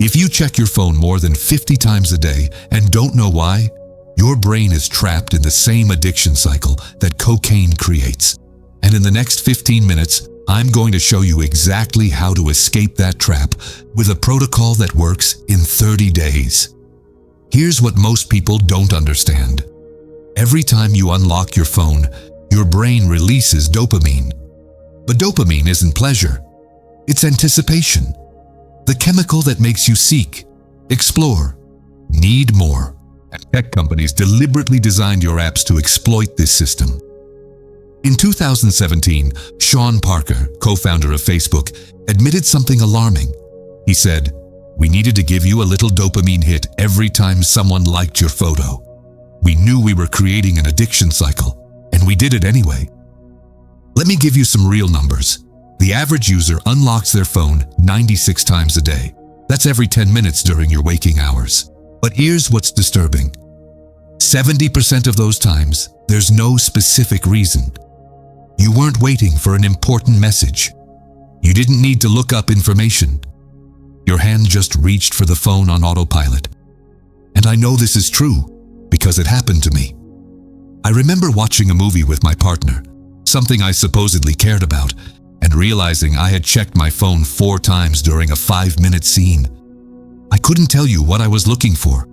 If you check your phone more than 50 times a day and don't know why, your brain is trapped in the same addiction cycle that cocaine creates. And in the next 15 minutes, I'm going to show you exactly how to escape that trap with a protocol that works in 30 days. Here's what most people don't understand. Every time you unlock your phone, your brain releases dopamine. But dopamine isn't pleasure. It's anticipation. The chemical that makes you seek, explore, need more. And tech companies deliberately designed your apps to exploit this system. In 2017, Sean Parker, co-founder of Facebook, admitted something alarming. He said, "We needed to give you a little dopamine hit every time someone liked your photo. We knew we were creating an addiction cycle, and we did it anyway." Let me give you some real numbers. The average user unlocks their phone 96 times a day. That's every 10 minutes during your waking hours. But here's what's disturbing. 70% of those times, there's no specific reason. You weren't waiting for an important message. You didn't need to look up information. Your hand just reached for the phone on autopilot. And I know this is true because it happened to me. I remember watching a movie with my partner, something I supposedly cared about, and realizing I had checked my phone 4 times during a 5-minute scene. I couldn't tell you what I was looking for.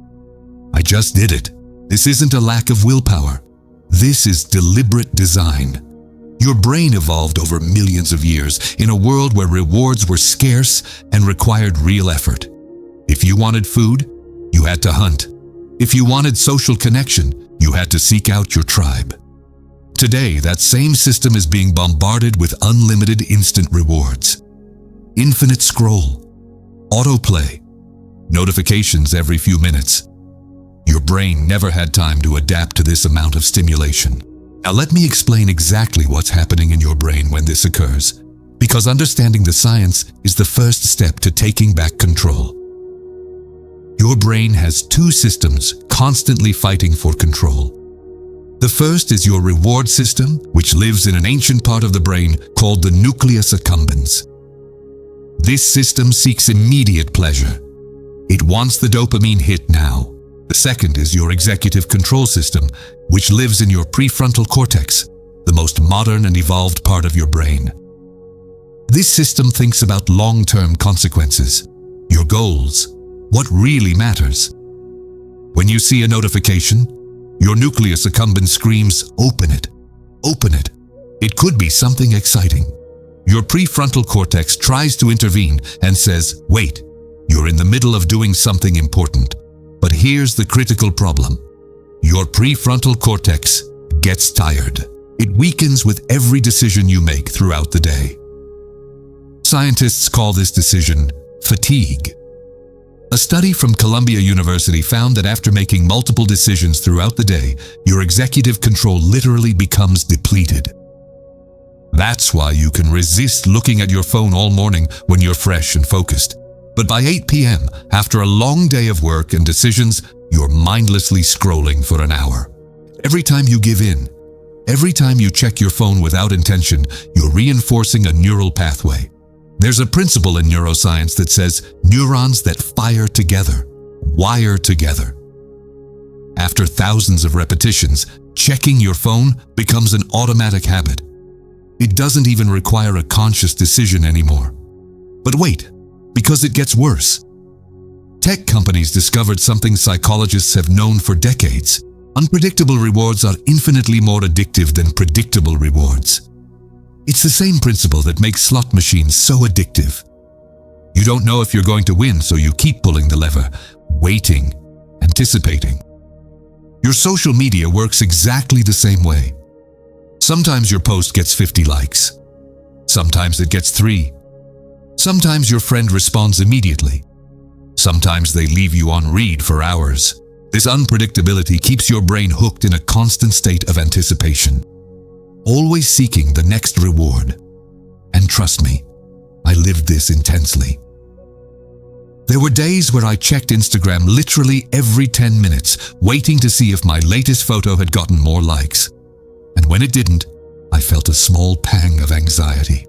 I just did it. This isn't a lack of willpower. This is deliberate design. Your brain evolved over millions of years in a world where rewards were scarce and required real effort. If you wanted food, you had to hunt. If you wanted social connection, you had to seek out your tribe. Today, that same system is being bombarded with unlimited instant rewards. Infinite scroll, autoplay, notifications every few minutes. Your brain never had time to adapt to this amount of stimulation. Now let me explain exactly what's happening in your brain when this occurs, because understanding the science is the first step to taking back control. Your brain has 2 systems constantly fighting for control. The first is your reward system, which lives in an ancient part of the brain called the nucleus accumbens. This system seeks immediate pleasure. It wants the dopamine hit now. The second is your executive control system, which lives in your prefrontal cortex, the most modern and evolved part of your brain. This system thinks about long-term consequences, your goals, what really matters. When you see a notification, your nucleus accumbens screams, "Open it, open it." It could be something exciting. Your prefrontal cortex tries to intervene and says, "Wait, you're in the middle of doing something important." But here's the critical problem. Your prefrontal cortex gets tired. It weakens with every decision you make throughout the day. Scientists call this decision fatigue. A study from Columbia University found that after making multiple decisions throughout the day, your executive control literally becomes depleted. That's why you can resist looking at your phone all morning when you're fresh and focused. But by 8 p.m., after a long day of work and decisions, you're mindlessly scrolling for an hour. Every time you give in, every time you check your phone without intention, you're reinforcing a neural pathway. There's a principle in neuroscience that says neurons that fire together, wire together. After thousands of repetitions, checking your phone becomes an automatic habit. It doesn't even require a conscious decision anymore. But wait, because it gets worse. Tech companies discovered something psychologists have known for decades. Unpredictable rewards are infinitely more addictive than predictable rewards. It's the same principle that makes slot machines so addictive. You don't know if you're going to win, so you keep pulling the lever, waiting, anticipating. Your social media works exactly the same way. Sometimes your post gets 50 likes. Sometimes it gets 3. Sometimes your friend responds immediately. Sometimes they leave you on read for hours. This unpredictability keeps your brain hooked in a constant state of anticipation, always seeking the next reward. And trust me, I lived this intensely. There were days where I checked Instagram literally every 10 minutes, waiting to see if my latest photo had gotten more likes. And when it didn't, I felt a small pang of anxiety.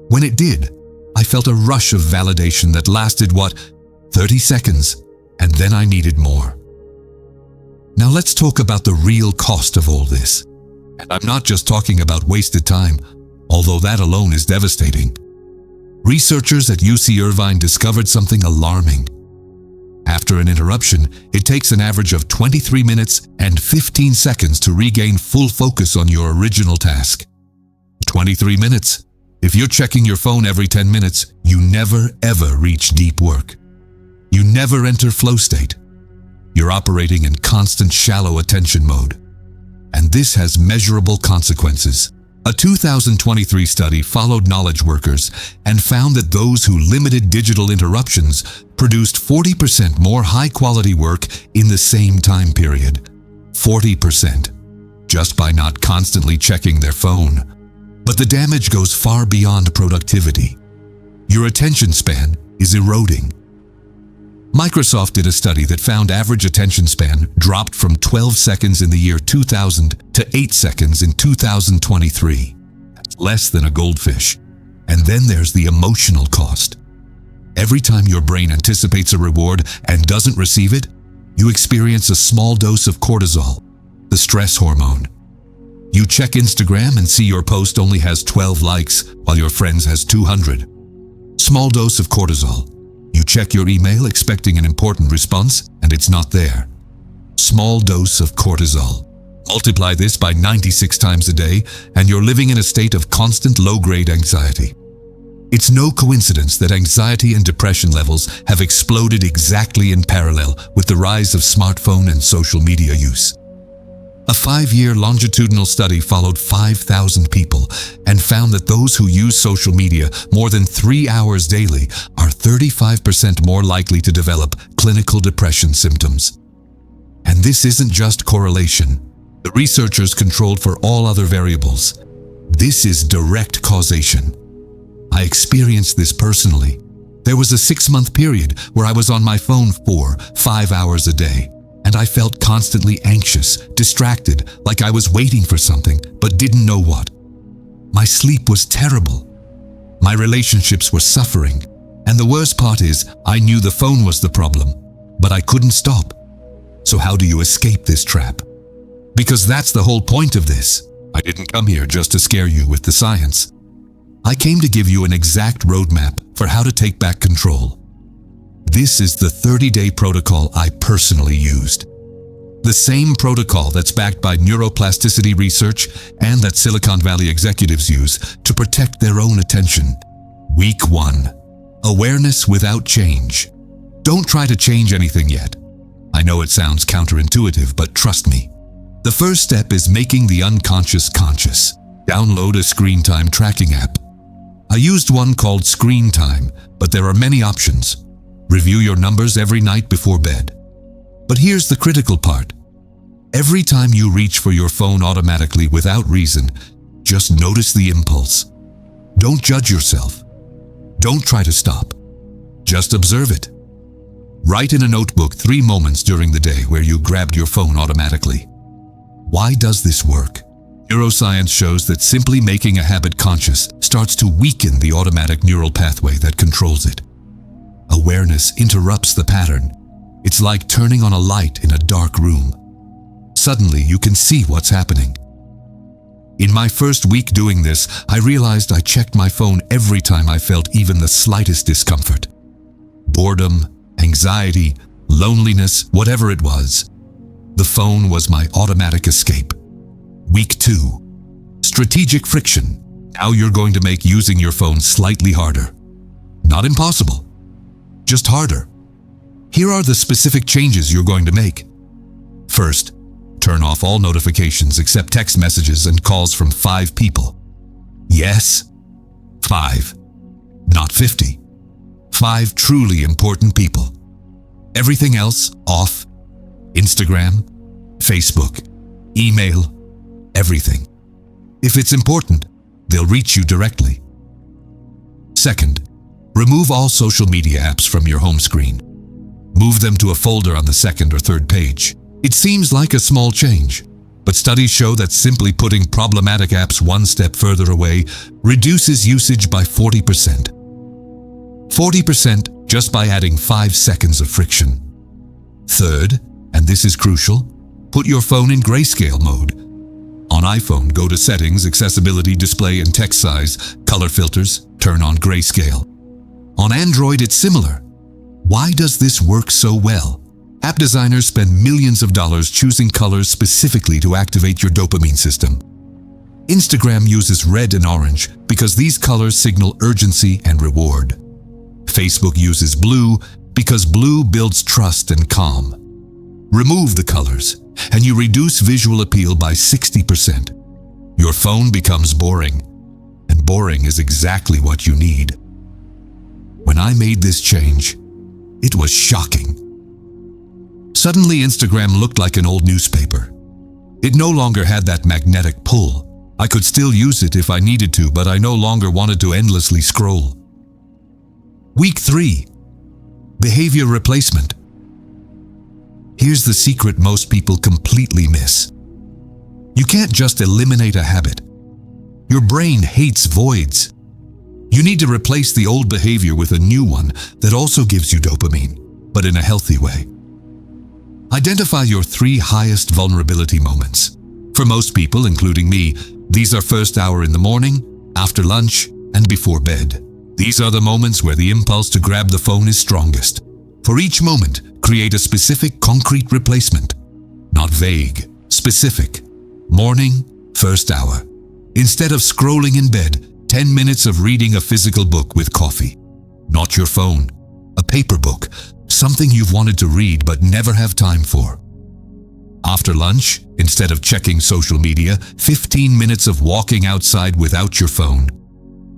When it did, I felt a rush of validation that lasted, 30 seconds, and then I needed more. Now let's talk about the real cost of all this. And I'm not just talking about wasted time, although that alone is devastating. Researchers at UC Irvine discovered something alarming. After an interruption, it takes an average of 23 minutes and 15 seconds to regain full focus on your original task. 23 minutes. If you're checking your phone every 10 minutes, you never ever reach deep work. You never enter flow state. You're operating in constant shallow attention mode. And this has measurable consequences. A 2023 study followed knowledge workers and found that those who limited digital interruptions produced 40% more high-quality work in the same time period. 40%. Just by not constantly checking their phone. But the damage goes far beyond productivity. Your attention span is eroding. Microsoft did a study that found average attention span dropped from 12 seconds in the year 2000 to 8 seconds in 2023. That's less than a goldfish. And then there's the emotional cost. Every time your brain anticipates a reward and doesn't receive it, you experience a small dose of cortisol, the stress hormone. You check Instagram and see your post only has 12 likes while your friend's has 200. Small dose of cortisol. You check your email expecting an important response and it's not there. Small dose of cortisol. Multiply this by 96 times a day and you're living in a state of constant low-grade anxiety. It's no coincidence that anxiety and depression levels have exploded exactly in parallel with the rise of smartphone and social media use. A 5-year longitudinal study followed 5,000 people and found that those who use social media more than 3 hours daily are 35% more likely to develop clinical depression symptoms. And this isn't just correlation. The researchers controlled for all other variables. This is direct causation. I experienced this personally. There was a 6-month period where I was on my phone 4-5 hours a day. And I felt constantly anxious, distracted, like I was waiting for something, but didn't know what. My sleep was terrible. My relationships were suffering. And the worst part is, I knew the phone was the problem, but I couldn't stop. So how do you escape this trap? Because that's the whole point of this. I didn't come here just to scare you with the science. I came to give you an exact roadmap for how to take back control. This is the 30-day protocol I personally used. The same protocol that's backed by neuroplasticity research and that Silicon Valley executives use to protect their own attention. Week 1. Awareness without change. Don't try to change anything yet. I know it sounds counterintuitive, but trust me. The first step is making the unconscious conscious. Download a screen time tracking app. I used one called Screen Time, but there are many options. Review your numbers every night before bed. But here's the critical part. Every time you reach for your phone automatically without reason, just notice the impulse. Don't judge yourself. Don't try to stop. Just observe it. Write in a notebook 3 moments during the day where you grabbed your phone automatically. Why does this work? Neuroscience shows that simply making a habit conscious starts to weaken the automatic neural pathway that controls it. Awareness interrupts the pattern. It's like turning on a light in a dark room. Suddenly, you can see what's happening. In my first week doing this, I realized I checked my phone every time I felt even the slightest discomfort. Boredom, anxiety, loneliness, whatever it was. The phone was my automatic escape. Week 2. Strategic friction. Now you're going to make using your phone slightly harder. Not impossible. Just harder. Here are the specific changes you're going to make. First, turn off all notifications except text messages and calls from 5 people. Yes, 5. Not 50. 5 truly important people. Everything else off. Instagram, Facebook, email, everything. If it's important, they'll reach you directly. Second, remove all social media apps from your home screen. Move them to a folder on the 2nd or 3rd page. It seems like a small change, but studies show that simply putting problematic apps one step further away reduces usage by 40%. 40% just by adding 5 seconds of friction. Third, and this is crucial, put your phone in grayscale mode. On iPhone, go to Settings, Accessibility, Display and Text Size, Color Filters, turn on grayscale. On Android, it's similar. Why does this work so well? App designers spend millions of dollars choosing colors specifically to activate your dopamine system. Instagram uses red and orange because these colors signal urgency and reward. Facebook uses blue because blue builds trust and calm. Remove the colors, and you reduce visual appeal by 60%. Your phone becomes boring, and boring is exactly what you need. When I made this change, it was shocking. Suddenly, Instagram looked like an old newspaper. It no longer had that magnetic pull. I could still use it if I needed to, but I no longer wanted to endlessly scroll. Week 3. Behavior replacement. Here's the secret most people completely miss. You can't just eliminate a habit. Your brain hates voids. You need to replace the old behavior with a new one that also gives you dopamine, but in a healthy way. Identify your 3 highest vulnerability moments. For most people, including me, these are first hour in the morning, after lunch, and before bed. These are the moments where the impulse to grab the phone is strongest. For each moment, create a specific, concrete replacement. Not vague, specific. Morning, first hour. Instead of scrolling in bed, 10 minutes of reading a physical book with coffee. Not your phone. A paper book, something you've wanted to read but never have time for. After lunch, instead of checking social media, 15 minutes of walking outside without your phone.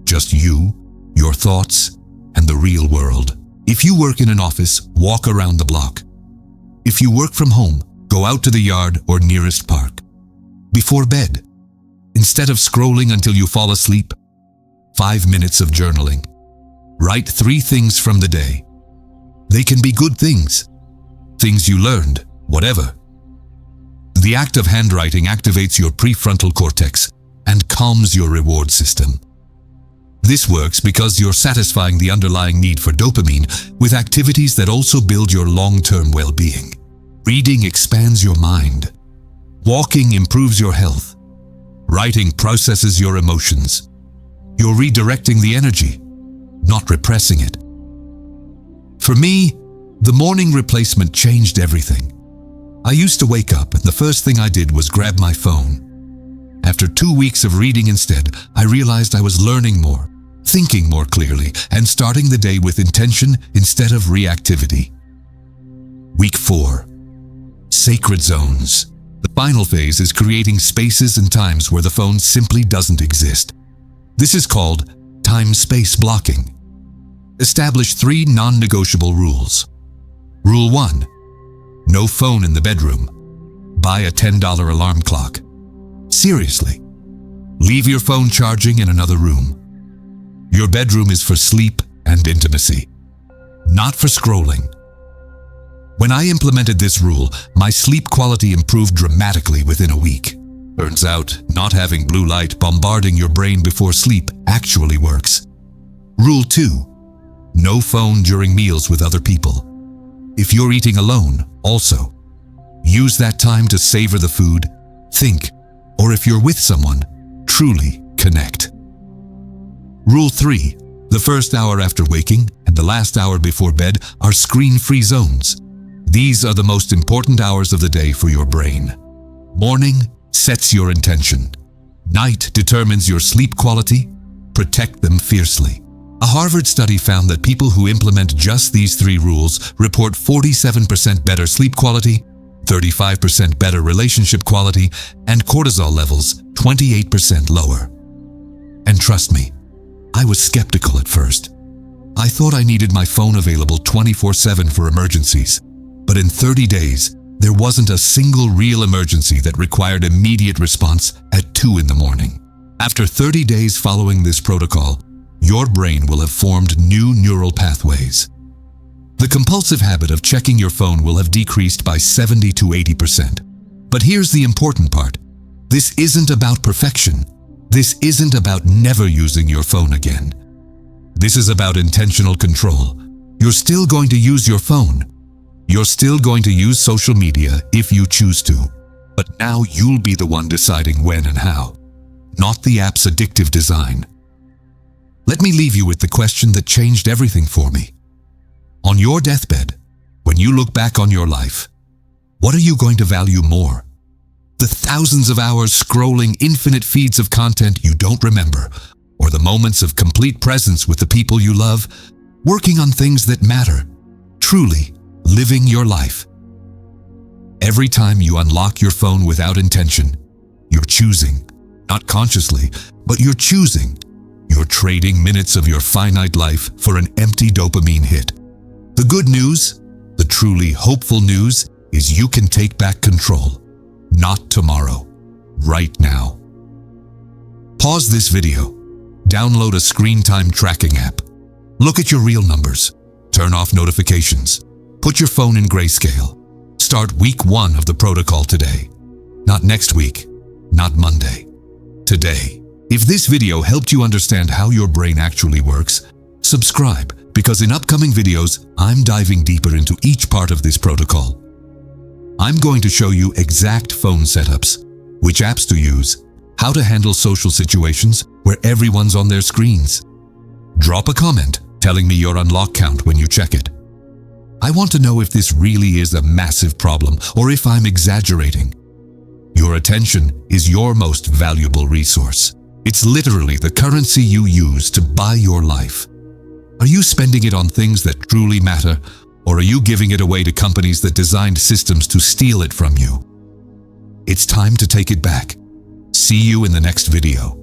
Just you, your thoughts, and the real world. If you work in an office, walk around the block. If you work from home, go out to the yard or nearest park. Before bed, instead of scrolling until you fall asleep, 5 minutes of journaling. Write 3 things from the day. They can be good things, things you learned, whatever. The act of handwriting activates your prefrontal cortex and calms your reward system. This works because you're satisfying the underlying need for dopamine with activities that also build your long-term well-being. Reading expands your mind. Walking improves your health. Writing processes your emotions. You're redirecting the energy, not repressing it. For me, the morning replacement changed everything. I used to wake up and the first thing I did was grab my phone. After 2 weeks of reading instead, I realized I was learning more, thinking more clearly, and starting the day with intention instead of reactivity. Week 4. Sacred zones. The final phase is creating spaces and times where the phone simply doesn't exist. This is called time-space blocking. Establish 3 non-negotiable rules. Rule 1. No phone in the bedroom. Buy a $10 alarm clock. Seriously. Leave your phone charging in another room. Your bedroom is for sleep and intimacy, not for scrolling. When I implemented this rule, my sleep quality improved dramatically within a week. Turns out, not having blue light bombarding your brain before sleep actually works. Rule 2. No phone during meals with other people. If you're eating alone, also, use that time to savor the food, think, or if you're with someone, truly connect. Rule 3. The first hour after waking and the last hour before bed are screen-free zones. These are the most important hours of the day for your brain. Morning sets your intention. Night determines your sleep quality. Protect them fiercely. A Harvard study found that people who implement just these 3 rules report 47% better sleep quality, 35% better relationship quality, and cortisol levels 28% lower. And trust me, I was skeptical at first. I thought I needed my phone available 24/7 for emergencies. But in 30 days, there wasn't a single real emergency that required immediate response at 2 in the morning. After 30 days following this protocol, your brain will have formed new neural pathways. The compulsive habit of checking your phone will have decreased by 70 to 80%. But here's the important part. This isn't about perfection. This isn't about never using your phone again. This is about intentional control. You're still going to use your phone. You're still going to use social media if you choose to. But now you'll be the one deciding when and how, not the app's addictive design. Let me leave you with the question that changed everything for me. On your deathbed, when you look back on your life, what are you going to value more? The thousands of hours scrolling infinite feeds of content you don't remember, or the moments of complete presence with the people you love, working on things that matter, truly living your life. Every time you unlock your phone without intention, you're choosing, not consciously, but you're choosing. You're trading minutes of your finite life for an empty dopamine hit. The good news, the truly hopeful news, is you can take back control. Not tomorrow, right now. Pause this video. Download a screen time tracking app. Look at your real numbers. Turn off notifications. Put your phone in grayscale. Start week 1 of the protocol today. Not next week, not Monday. Today. If this video helped you understand how your brain actually works, subscribe, because in upcoming videos, I'm diving deeper into each part of this protocol. I'm going to show you exact phone setups, which apps to use, how to handle social situations where everyone's on their screens. Drop a comment telling me your unlock count when you check it. I want to know if this really is a massive problem or if I'm exaggerating. Your attention is your most valuable resource. It's literally the currency you use to buy your life. Are you spending it on things that truly matter, or are you giving it away to companies that designed systems to steal it from you? It's time to take it back. See you in the next video.